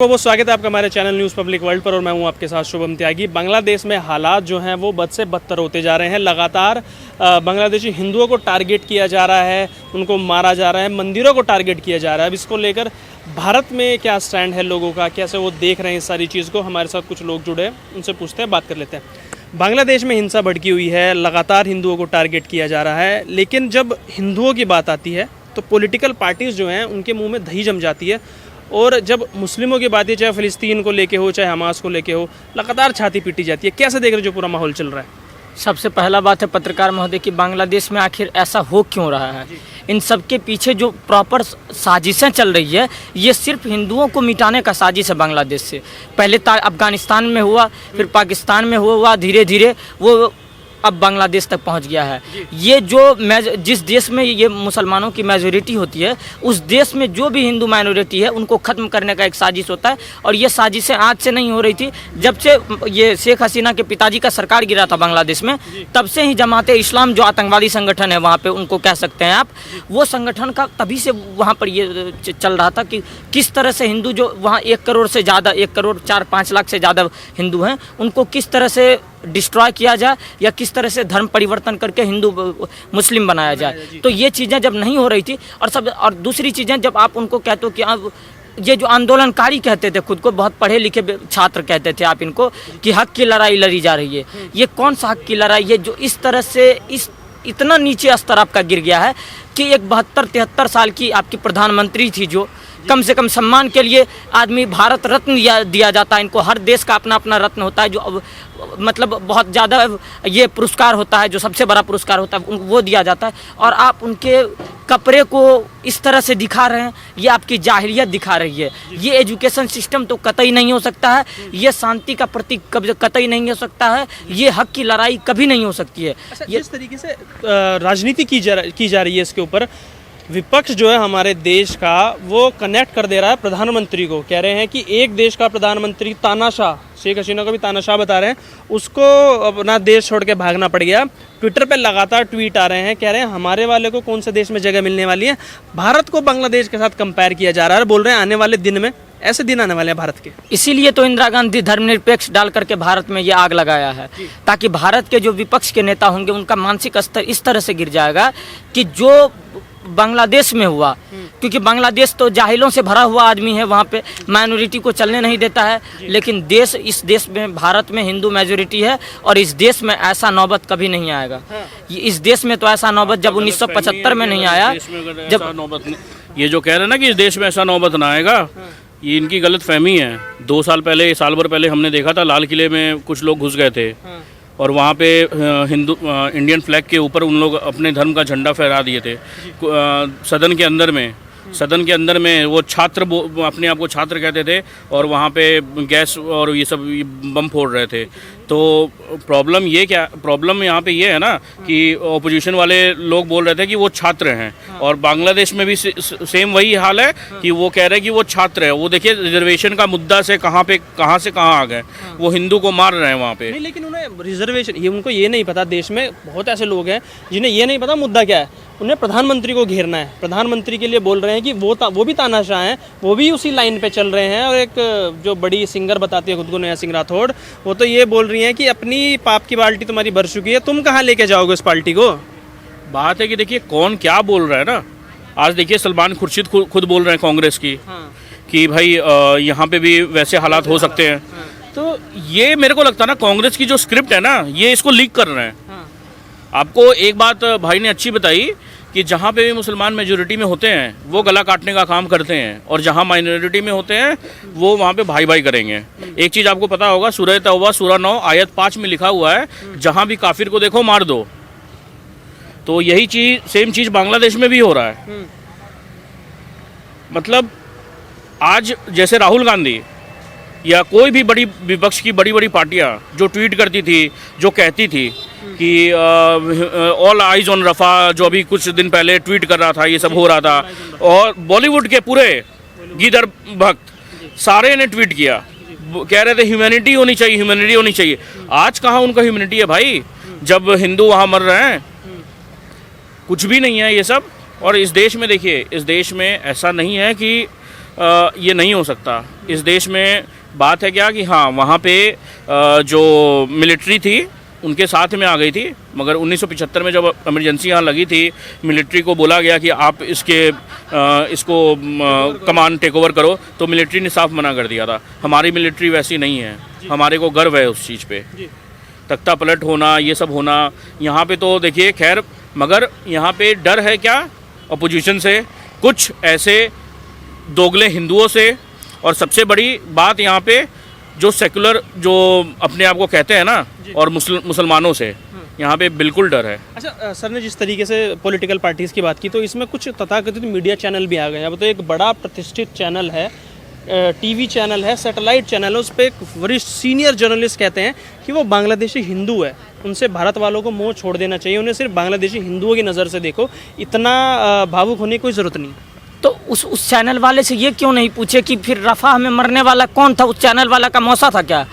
बहुत स्वागत है आपका हमारे चैनल न्यूज़ पब्लिक वर्ल्ड पर और मैं हूं आपके साथ शुभम त्यागी। बांग्लादेश में हालात जो हैं वो बद से बदतर होते जा रहे हैं। लगातार बांग्लादेशी हिंदुओं को टारगेट किया जा रहा है, उनको मारा जा रहा है, मंदिरों को टारगेट किया जा रहा है। अब इसको लेकर भारत में क्या स्टैंड है लोगों का, कैसे वो देख रहे हैं इस सारी चीज़ को, हमारे साथ कुछ लोग जुड़े हैं, उनसे पूछते हैं, बात कर लेते हैं। बांग्लादेश में हिंसा भड़की हुई है, लगातार हिंदुओं को टारगेट किया जा रहा है, लेकिन जब हिंदुओं की बात आती है तो पॉलिटिकल पार्टीज़ जो हैं उनके मुँह में दही जम जाती है। और जब मुस्लिमों की बात है, चाहे फ़िलिस्तीन को लेके हो, चाहे हमास को लेके हो, लगातार छाती पीटी जाती है। कैसे देख रहे जो पूरा माहौल चल रहा है? सबसे पहला बात है पत्रकार महोदय कि बांग्लादेश में आखिर ऐसा हो क्यों रहा है। इन सब के पीछे जो प्रॉपर साजिशें चल रही है, ये सिर्फ हिंदुओं को मिटाने का साजिश है बांग्लादेश से। पहले अफगानिस्तान में हुआ, फिर पाकिस्तान में हुआ, धीरे धीरे वो अब बांग्लादेश तक पहुंच गया है। ये जो जिस देश में ये मुसलमानों की मेजोरिटी होती है, उस देश में जो भी हिंदू माइनॉरिटी है उनको ख़त्म करने का एक साजिश होता है। और ये साजिशें आज से नहीं हो रही थी, जब से ये शेख हसीना के पिताजी का सरकार गिरा था बांग्लादेश में, तब से ही जमाते इस्लाम जो आतंकवादी संगठन है वहाँ पे, उनको कह सकते हैं आप, वो संगठन का तभी से वहाँ पर ये चल रहा था कि किस तरह से हिंदू जो वहाँ 1 करोड़ से ज़्यादा, 1 करोड़ 4-5 लाख से ज़्यादा हिंदू हैं, उनको किस तरह से डिस्ट्रॉय किया जाए या किस तरह से धर्म परिवर्तन करके हिंदू मुस्लिम बनाया जाए। तो ये चीज़ें जब नहीं हो रही थी, और दूसरी चीज़ें जब आप उनको कहते हो कि आप ये जो आंदोलनकारी कहते थे, खुद को बहुत पढ़े लिखे छात्र कहते थे आप इनको, कि हक की लड़ाई लड़ी जा रही है। ये कौन सा हक की लड़ाई है जो इस तरह से इतना नीचे स्तर आपका गिर गया है कि एक 72-73 साल की आपकी प्रधानमंत्री थी, जो कम से कम सम्मान के लिए आदमी भारत रत्न दिया जाता है। इनको हर देश का अपना अपना रत्न होता है, जो मतलब बहुत ज़्यादा ये पुरस्कार होता है, जो सबसे बड़ा पुरस्कार होता है वो दिया जाता है। और आप उनके कपड़े को इस तरह से दिखा रहे हैं, ये आपकी जाहिलियत दिखा रही है। ये एजुकेशन सिस्टम तो कतई नहीं हो सकता है, ये शांति का प्रतीक कतई नहीं हो सकता है, ये हक की लड़ाई कभी नहीं हो सकती है। जिस तरीके से राजनीति की जा रही है इसके ऊपर, विपक्ष जो है हमारे देश का, वो कनेक्ट कर दे रहा है प्रधानमंत्री को। कह रहे हैं कि एक देश का प्रधानमंत्री तानाशाह, शेख हसीना को भी तानाशाह बता रहे हैं, उसको अपना देश छोड़ के भागना पड़ गया। ट्विटर पे लगातार ट्वीट आ रहे हैं, कह रहे हैं हमारे वाले को कौन से देश में जगह मिलने वाली है। भारत को बांग्लादेश के साथ कंपेयर किया जा रहा है, बोल रहे हैं आने वाले दिन में ऐसे दिन आने वाले हैं भारत के। इसीलिए तो इंदिरा गांधी धर्मनिरपेक्ष डाल करके भारत में ये आग लगाया है, ताकि भारत के जो विपक्ष के नेता होंगे उनका मानसिक स्तर इस तरह से गिर जाएगा कि जो बांग्लादेश में हुआ, क्योंकि बांग्लादेश तो जाहिलों से भरा हुआ आदमी है, वहाँ पे माइनॉरिटी को चलने नहीं देता है। लेकिन इस देश में, भारत में हिंदू मेजोरिटी है, और इस देश में ऐसा नौबत कभी नहीं आएगा। इस देश में तो ऐसा नौबत जब 1975 में नहीं आया, जब नौबत, ये जो कह रहे हैं ना कि इस देश में ऐसा नौबत ना आएगा, ये इनकी गलत फहमी है। 2 साल पहले, साल भर पहले हमने देखा था, लाल किले में कुछ लोग घुस गए थे और वहाँ पे इंडियन फ्लैग के ऊपर उन लोग अपने धर्म का झंडा फहरा दिए थे। सदन के अंदर में वो छात्र अपने आप को छात्र कहते थे, और वहाँ पे गैस और ये सब बम फोड़ रहे थे। तो प्रॉब्लम यहाँ पे ये है ना कि ऑपोजिशन वाले लोग बोल रहे थे कि वो छात्र हैं, और बांग्लादेश में भी सेम वही हाल है कि वो कह रहे हैं कि वो छात्र है। वो देखिए रिजर्वेशन का मुद्दा से कहाँ से कहाँ आ गए, वो हिंदू को मार रहे हैं वहाँ पे। नहीं, लेकिन उन्हें रिजर्वेशन, उनको ये नहीं पता, देश में बहुत ऐसे लोग हैं जिन्हें ये नहीं पता मुद्दा क्या है। उन्हें प्रधानमंत्री को घेरना है, प्रधानमंत्री के लिए बोल रहे हैं कि वो भी तानाशाह हैं, वो भी उसी लाइन पे चल रहे हैं। और एक जो बड़ी सिंगर बताती है खुद को, नेहा सिंह राठौड़, वो तो ये बोल रही हैं कि अपनी पाप की बाल्टी तुम्हारी भर चुकी है, तुम कहाँ लेके जाओगे उस पार्टी को। बात है कि देखिए कौन क्या बोल रहा है ना। आज देखिए सलमान खुर्शीद खुद बोल रहे हैं कांग्रेस की, कि भाई यहाँ पे भी वैसे हालात हो सकते हैं। तो ये मेरे को लगता है ना, कांग्रेस की जो स्क्रिप्ट है ना, ये इसको लीक कर रहे हैं। आपको एक बात भाई ने अच्छी बताई कि जहाँ पे भी मुसलमान मेजोरिटी में होते हैं वो गला काटने का काम करते हैं, और जहाँ माइनॉरिटी में होते हैं वो वहाँ पे भाई भाई करेंगे। एक चीज़ आपको पता होगा, सूरह तौबा सूरह 9 आयत 5 में लिखा हुआ है, जहाँ भी काफिर को देखो मार दो। तो यही चीज़, सेम चीज़ बांग्लादेश में भी हो रहा है। मतलब आज जैसे राहुल गांधी या कोई भी बड़ी विपक्ष की बड़ी पार्टियां जो ट्वीट करती थी, जो कहती थी कि ऑल आइज ऑन रफा, जो अभी कुछ दिन पहले ट्वीट कर रहा था, ये सब हो रहा था, और बॉलीवुड के पूरे गीदड़ भक्त सारे ने ट्वीट किया, कह रहे थे ह्यूमैनिटी होनी चाहिए। आज कहाँ उनका ह्यूमैनिटी है भाई, जब हिंदू वहाँ मर रहे हैं? कुछ भी नहीं है ये सब। और इस देश में देखिए, इस देश में ऐसा नहीं है कि ये नहीं हो सकता। इस देश में बात है क्या कि हाँ वहाँ पे जो मिलिट्री थी उनके साथ में आ गई थी, मगर 1975 में जब इमरजेंसी यहाँ लगी थी, मिलिट्री को बोला गया कि आप इसको कमान टेक ओवर करो, तो मिलिट्री ने साफ मना कर दिया था। हमारी मिलिट्री वैसी नहीं है, हमारे को गर्व है उस चीज़ पे। तख्ता पलट होना, ये सब होना यहाँ पे तो देखिए खैर, मगर यहाँ पे डर है क्या अपोजिशन से, कुछ ऐसे दोगले हिंदुओं से, और सबसे बड़ी बात यहाँ पे जो सेकुलर जो अपने आप को कहते हैं ना, और मुसलमानों से यहाँ पे बिल्कुल डर है। अच्छा सर ने जिस तरीके से पॉलिटिकल पार्टीज़ की बात की, तो इसमें कुछ तथाकथित मीडिया चैनल भी आ गए हैं। अब तो एक बड़ा प्रतिष्ठित चैनल है, टीवी चैनल है, सैटेलाइट चैनल है, उस पर एक वरिष्ठ सीनियर जर्नलिस्ट कहते हैं कि वो बांग्लादेशी हिंदू है, उनसे भारत वालों को मोह छोड़ देना चाहिए, उन्हें सिर्फ बांग्लादेशी हिंदुओं की नज़र से देखो, इतना भावुक होने की कोई ज़रूरत नहीं। तो उस चैनल वाले से ये क्यों नहीं पूछे कि फिर रफ़ाह में मरने वाला कौन था? उस चैनल वाला का मौसा था क्या?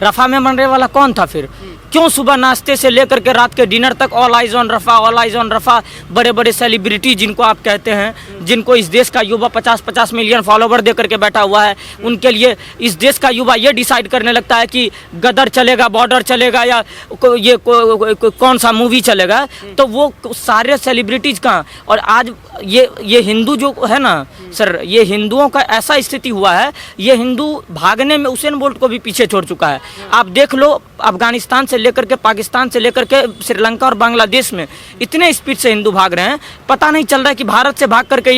रफ़ा में मरने वाला कौन था? फिर क्यों सुबह नाश्ते से लेकर के रात के डिनर तक all eyes on Rafah, all eyes on Rafah, बड़े बड़े सेलिब्रिटी जिनको आप कहते हैं, जिनको इस देश का युवा 50-50 मिलियन फॉलोवर दे करके बैठा हुआ है, उनके लिए इस देश का युवा ये डिसाइड करने लगता है कि गदर चलेगा, बॉर्डर चलेगा, या कौन सा मूवी चलेगा, तो वो सारे सेलिब्रिटीज़ कहाँ? और आज ये हिंदू जो है ना सर, ये हिंदुओं का ऐसा स्थिति हुआ है, ये हिंदू भागने में उसेन बोल्ट को भी पीछे छोड़ चुका है। आप देख लो, अफगानिस्तान से लेकर के, पाकिस्तान से लेकर के श्रीलंका और बांग्लादेश में इतने स्पीड से हिंदू भाग रहे हैं, पता नहीं चल रहा है कि भारत से भाग करके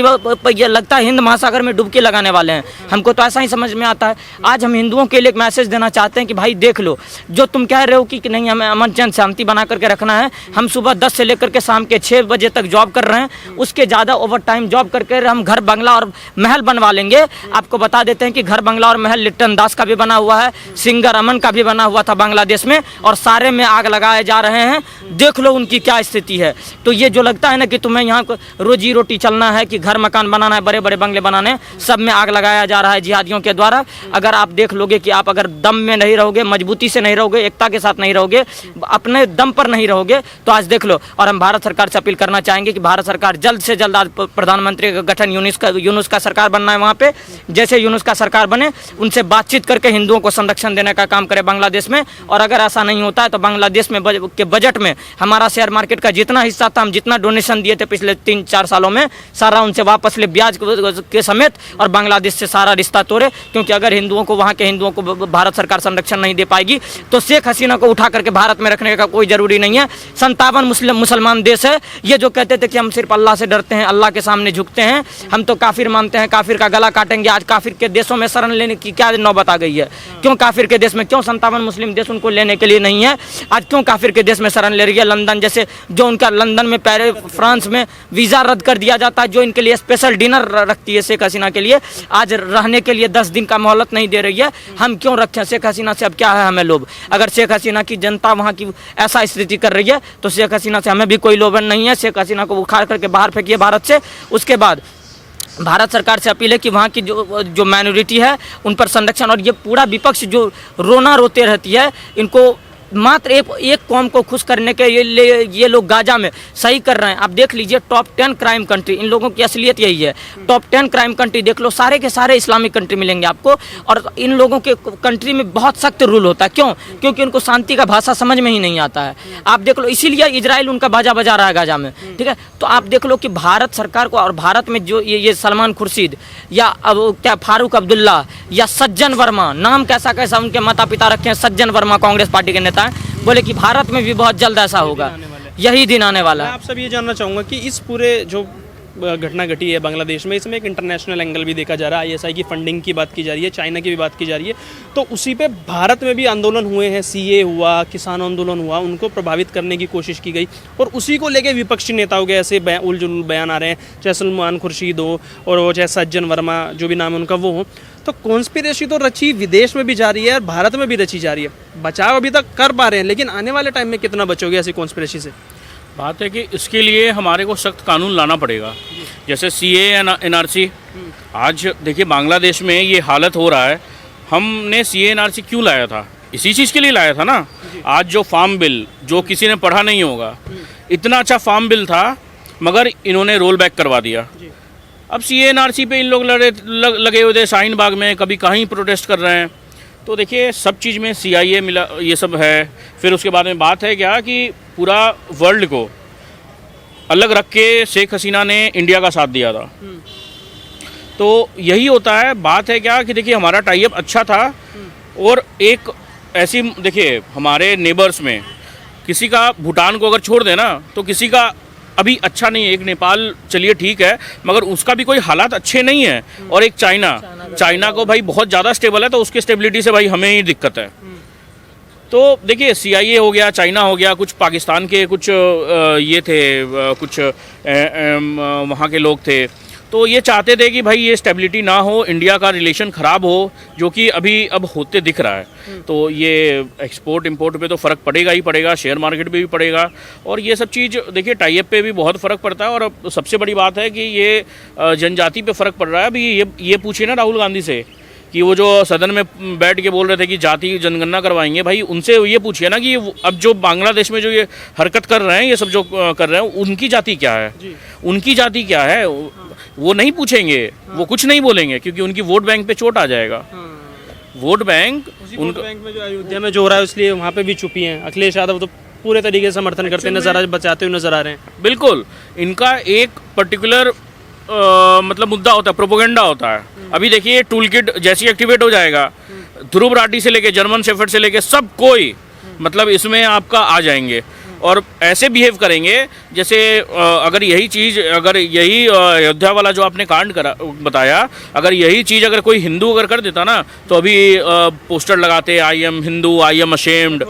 ये लगता है हिंद महासागर में डुबकी लगाने वाले हैं। हमको तो ऐसा ही समझ में आता है। आज हम हिंदुओं के लिए एक मैसेज देना चाहते हैं कि भाई देख लो, जो तुम कह रहे हो कि नहीं हमें अमन चैन शांति बना करके रखना है, हम सुबह 10 से लेकर के शाम के 6 बजे तक जॉब कर रहे हैं, उसके ज़्यादा ओवर टाइम जॉब करके हम घर बंगला और महल बनवा लेंगे। आपको बता देते हैं कि घर बंगला और महल लिट्टन दास का भी बना हुआ है, सिंगर अमन का भी बना हुआ था बांग्लादेश में, और सारे में आग लगाए जा रहे हैं। देख लो उनकी क्या स्थिति है। तो ये जो लगता है ना कि तुम्हें यहाँ रोजी रोटी चलना है, कि घर मकान बनाना है, बड़े बड़े बंगले बनाने, सब में आग लगाया जा रहा है जिहादियों के द्वारा। अगर आप देख लोगे कि आप अगर दम में नहीं रहोगे, मजबूती से नहीं रहोगे, एकता के साथ नहीं रहोगे, अपने दम पर नहीं रहोगे, तो आज देख लो। और हम भारत सरकार से अपील करना चाहेंगे कि भारत सरकार जल्द से जल्द, आज प्रधानमंत्री का गठन यूनुस का सरकार बनना है वहाँ पे, जैसे यूनुस का सरकार बने उनसे बातचीत करके हिंदुओं को संरक्षण देने का काम करे बांग्लादेश में। और अगर ऐसा नहीं होता है तो बांग्लादेश में के बजट में हमारा शेयर मार्केट का जितना हिस्सा था, हम जितना डोनेशन दिए थे पिछले 3-4 सालों में, सारा उनसे वापस ले, ब्याज के समेत, और बांग्लादेश से सारा रिश्ता तोड़े। क्योंकि अगर हिंदुओं को, वहाँ के हिंदुओं को भारत सरकार संरक्षण नहीं दे पाएगी तो शेख हसीना को उठा करके भारत में रखने का कोई ज़रूरी नहीं है। 57 मुसलमान देश है। ये जो कहते थे कि हम सिर्फ अल्लाह से डरते हैं, अल्लाह के सामने झुकते हैं, हम तो काफिर मानते हैं, काफिर का गला काटेंगे, आज काफिर के देशों में शरण लेने की क्या नौबत आ गई है? क्यों काफिर के देश में, क्यों 57 मुस्लिम देश उनको लेने के लिए नहीं है? आज क्यों काफिर के देश में शरण ले रही है? लंदन जैसे, जो उनका लंदन में, पेरिस, फ्रांस में वीज़ा रद्द कर दिया जाता है, जो इनके लिए स्पेशल डिनर रखती है शेख हसीना के लिए, आज रहने के लिए 10 दिन का मोहलत नहीं दे रही है। हम क्यों रखें शेख हसीना से? अब क्या है हमें लोभ? अगर शेख हसीना की जनता वहाँ की ऐसा स्थिति कर रही है तो शेख हसीना से हमें भी कोई लोभ नहीं है। शेख हसीना को उखाड़ करके बाहर फेंकिए भारत से। उसके बाद भारत सरकार से अपील है कि वहाँ की जो माइनॉरिटी है उन पर संरक्षण, और ये पूरा विपक्ष जो रोना रोते रहती है, इनको मात्र एक कौम को खुश करने के लिए ये लोग गाजा में सही कर रहे हैं। आप देख लीजिए, टॉप 10 क्राइम कंट्री, इन लोगों की असलियत यही है। टॉप 10 क्राइम कंट्री देख लो, सारे के सारे इस्लामिक कंट्री मिलेंगे आपको। और इन लोगों के कंट्री में बहुत सख्त रूल होता है। क्यों? क्योंकि उनको शांति का भाषा समझ में ही नहीं आता है। आप देख लो, इसीलिए इजराइल उनका बाजा बजा रहा है गाजा में, ठीक है। तो आप देख लो कि भारत सरकार को, और भारत में जो ये सलमान खुर्शीद या क्या फारूक अब्दुल्ला या सज्जन वर्मा, नाम कैसा कैसा उनके माता पिता रखे हैं, सज्जन वर्मा कांग्रेस पार्टी के नेता हैं, बोले कि भारत में भी बहुत जल्द ऐसा होगा, यही दिन आने वाला है। मैं आप सब ये जानना चाहूँगा कि इस पूरे जो घटना घटी है बांग्लादेश में, इसमें एक इंटरनेशनल एंगल भी देखा जा रहा है। आईएसआई की फंडिंग की बात की जा रही है, चाइना की भी बात की जा रही है, तो उसी पे भारत में भी आंदोलन हुए हैं, सीए हुआ, किसान आंदोलन हुआ, उनको प्रभावित करने की कोशिश की गई, और उसी को लेके विपक्षी नेताओं के ऐसे उलझुल बयान आ रहे हैं, चाहे सलमान खुर्शीद हो और वो चाहे सज्जन वर्मा, जो भी नाम है उनका, वो हो। तो कॉन्स्पिरेसी तो रची विदेश में भी जा रही है और भारत में भी रची जा रही है। बचाव अभी तक कर पा रहे हैं, लेकिन आने वाले टाइम में कितना बचोगे ऐसी कॉन्स्पिरेसी से? बात है कि इसके लिए हमारे को सख्त कानून लाना पड़ेगा, जैसे सीए एनआरसी। आज देखिए बांग्लादेश में ये हालत हो रहा है, हमने सीए एनआरसी क्यों लाया था? इसी चीज़ के लिए लाया था ना। आज जो फार्म बिल, जो किसी ने पढ़ा नहीं होगा, इतना अच्छा फार्म बिल था, मगर इन्होंने रोल बैक करवा दिया। अब CA-NRC पे इन लोग लगे हुए थे, शाहीन बाग में कभी कहीं प्रोटेस्ट कर रहे हैं। तो देखिए सब चीज़ में CIA मिला, ये सब है। फिर उसके बाद में बात है क्या कि पूरा वर्ल्ड को अलग रख के शेख हसीना ने इंडिया का साथ दिया था। तो यही होता है, बात है क्या कि देखिए हमारा टाई अप अच्छा था। और एक ऐसी देखिए हमारे नेबर्स में किसी का भूटान को अगर छोड़ देना तो किसी का अभी अच्छा नहीं है। एक नेपाल चलिए ठीक है, मगर उसका भी कोई हालात अच्छे नहीं है। और एक चाइना को भाई बहुत ज़्यादा स्टेबल है, तो उसकी स्टेबिलिटी से भाई हमें ही दिक्कत है। तो देखिए CIA हो गया, चाइना हो गया, कुछ पाकिस्तान के कुछ ये थे, कुछ वहाँ के लोग थे, तो ये चाहते थे कि भाई ये स्टेबिलिटी ना हो, इंडिया का रिलेशन ख़राब हो, जो कि अभी अब होते दिख रहा है। तो ये एक्सपोर्ट इंपोर्ट पे तो फ़र्क पड़ेगा ही पड़ेगा, शेयर मार्केट पे भी पड़ेगा, और ये सब चीज़ देखिए टाई अप पे भी बहुत फ़र्क पड़ता है। और अब सबसे बड़ी बात है कि ये जनजाति पे फ़र्क पड़ रहा है। अभी ये पूछिए ना राहुल गांधी से कि वो जो सदन में बैठ के बोल रहे थे कि जाति जनगणना करवाएंगे, भाई उनसे ये पूछिए ना कि अब जो बांग्लादेश में जो ये हरकत कर रहे हैं, ये सब जो कर रहे हैं, उनकी जाति क्या है, उनकी जाति क्या है, वो नहीं पूछेंगे, वो कुछ नहीं बोलेंगे, क्योंकि उनकी वोट बैंक पे चोट आ जाएगा। वोट बैंक वोट बैंक में जो अयोध्या में जो हो रहा है, इसलिए वहाँ पे भी चुपी हैं। अखिलेश यादव तो पूरे तरीके से समर्थन करते नजर बचाते हुए नजर आ रहे हैं। बिल्कुल, इनका एक पर्टिकुलर मतलब मुद्दा होता है, प्रोपोगेंडा होता है। अभी देखिए टूल किट जैसी एक्टिवेट हो जाएगा, ध्रुव राठी से लेके जर्मन शेफर्ड से लेके सब कोई मतलब इसमें आपका आ जाएंगे और ऐसे बिहेव करेंगे जैसे अगर यही चीज़, अगर यही अयोध्या वाला जो आपने कांड करा बताया, अगर यही चीज़ अगर कोई हिंदू अगर कर देता ना, तो अभी पोस्टर लगाते I am Hindu, I am ashamed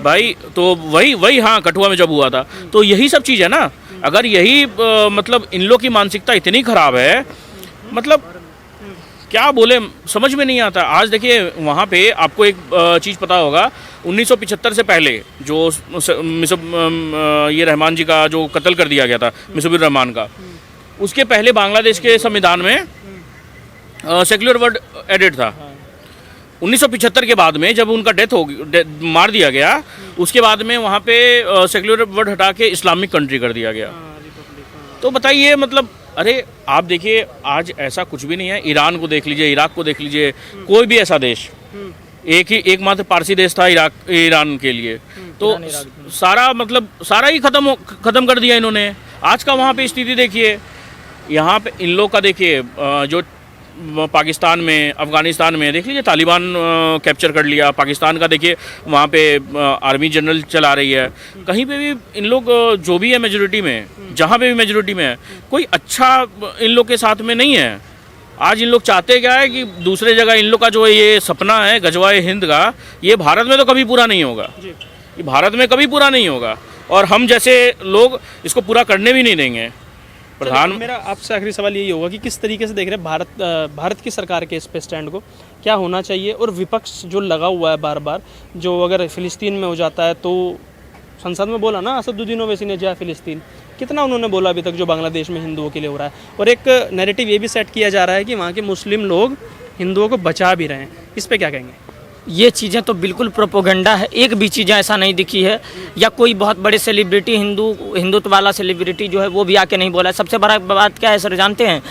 भाई। तो वही हाँ, कठुआ में जब हुआ था। तो यही सब चीज़ है ना। अगर यही मतलब इन लोग की मानसिकता इतनी ख़राब है, मतलब क्या बोले समझ में नहीं आता। आज देखिए वहाँ पे आपको एक चीज़ पता होगा, 1975 से पहले जो ये रहमान जी का जो कत्ल कर दिया गया था, मिसबुर रहमान का, उसके पहले बांग्लादेश के संविधान में सेक्युलर वर्ड एडेड था। 1975 के बाद में जब उनका मार दिया गया, उसके बाद में वहाँ पे सेक्युलर वर्ड हटा के इस्लामिक कंट्री कर दिया गया। तो बताइए मतलब, अरे आप देखिए आज ऐसा कुछ भी नहीं है। ईरान को देख लीजिए, इराक को देख लीजिए, कोई भी ऐसा देश, एकमात्र पारसी देश था ईरान के लिए, तो सारा मतलब सारा ही खत्म कर दिया इन्होंने। आज का वहाँ पे स्थिति देखिए, यहाँ पे इन लोग का देखिए, जो पाकिस्तान में, अफ़गानिस्तान में देख लीजिए तालिबान कैप्चर कर लिया। पाकिस्तान का देखिए वहाँ पे आर्मी जनरल चला रही है। कहीं पे भी इन लोग जो भी है मेजोरिटी में, जहाँ पे भी मेजोरिटी में है, कोई अच्छा इन लोग के साथ में नहीं है। आज इन लोग चाहते क्या है कि दूसरे जगह इन लोग का जो ये सपना है गजवाए हिंद का, ये भारत में तो कभी पूरा नहीं होगा, ये भारत में कभी पूरा नहीं होगा, और हम जैसे लोग इसको पूरा करने भी नहीं देंगे। मेरा आपसे आखिरी सवाल यही होगा कि किस तरीके से देख रहे हैं भारत की सरकार के इस पे स्टैंड को, क्या होना चाहिए? और विपक्ष जो लगा हुआ है बार बार, जो अगर फ़िलिस्तीन में हो जाता है तो संसद में बोला ना असदुद्दीन ओवैसी ने, जय फ़िलिस्तीन, कितना उन्होंने बोला अभी तक जो बांग्लादेश में हिंदुओं के लिए हो रहा है। और एक नैरेटिव ये भी सेट किया जा रहा है कि वहाँ के मुस्लिम लोग हिंदुओं को बचा भी रहे हैं। इस पर क्या कहेंगे? ये चीज़ें तो बिल्कुल प्रोपोगंडा है। एक भी चीज़ें ऐसा नहीं दिखी है, या कोई बहुत बड़े सेलिब्रिटी हिंदुत्व वाला सेलिब्रिटी जो है वो भी आके नहीं बोला है। सबसे बड़ा बात क्या है सर, जानते हैं?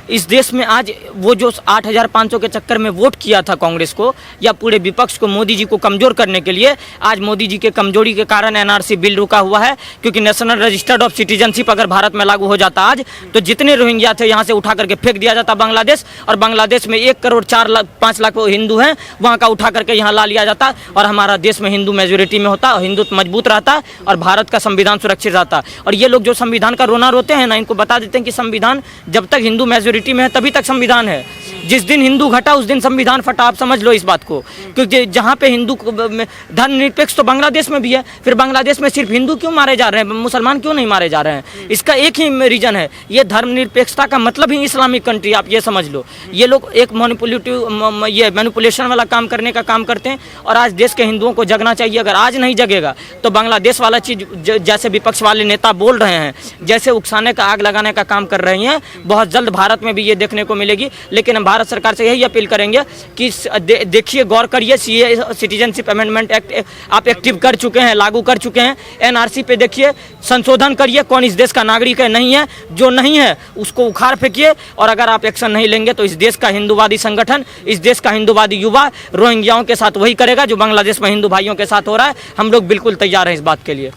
इस देश में आज वो जो 8,500 के चक्कर में वोट किया था कांग्रेस को या पूरे विपक्ष को, मोदी जी को कमज़ोर करने के लिए, आज मोदी जी के कमजोरी के कारण NRC बिल रुका हुआ है। क्योंकि नेशनल रजिस्टर्ड ऑफ सिटीजनशिप अगर भारत में लागू हो जाता आज, तो जितने रोहिंग्या थे यहाँ से उठा करके फेंक दिया जाता बांग्लादेश, और बांग्लादेश में 1 करोड़ 5 लाख हिंदू हैं, वहाँ का उठा करके यहाँ ला लिया जाता, और हमारा देश में हिंदू मेजोरिटी में होता, हिंदुत्व मजबूत रहता, और भारत का संविधान सुरक्षित रहता। और ये लोग जो संविधान का रोना रोते हैं ना, इनको बता देते हैं कि संविधान जब तक हिंदू मेजोरिटी में है तभी तक संविधान है। जिस दिन हिंदू घटा उस दिन संविधान फटा, आप समझ लो इस बात को। क्योंकि जहाँ पे हिंदू धर्मनिरपेक्ष तो बांग्लादेश में भी है, फिर बांग्लादेश में सिर्फ हिंदू क्यों मारे जा रहे हैं, मुसलमान क्यों नहीं मारे जा रहे हैं? इसका एक ही रीजन है, ये धर्मनिरपेक्षता का मतलब ही इस्लामिक कंट्री, आप ये समझ लो। ये लोग एक मैनिपुलेशन वाला काम करने का काम करते हैं, और आज देश के हिंदुओं को जगना चाहिए। अगर आज नहीं जगेगा तो बांग्लादेश वाला चीज़ जैसे विपक्ष वाले नेता बोल रहे हैं, जैसे उकसाने का, आग लगाने का काम कर रहे हैं, बहुत जल्द भारत में भी ये देखने को मिलेगी। लेकिन हम भारत सरकार से यही अपील करेंगे कि देखिए, गौर करिए, सीए सिटीजनशिप अमेंडमेंट एक्ट आप एक्टिव कर चुके हैं, लागू कर चुके हैं। एनआरसी पे देखिए, संशोधन करिए, कौन इस देश का नागरिक है, नहीं है, जो नहीं है उसको उखाड़ फेंकिए। और अगर आप एक्शन नहीं लेंगे तो इस देश का हिंदूवादी संगठन, इस देश का हिंदूवादी युवा रोहिंग्याओं के साथ वही करेगा जो बांग्लादेश में हिंदू भाइयों के साथ हो रहा है। हम लोग बिल्कुल तैयार हैं इस बात के लिए।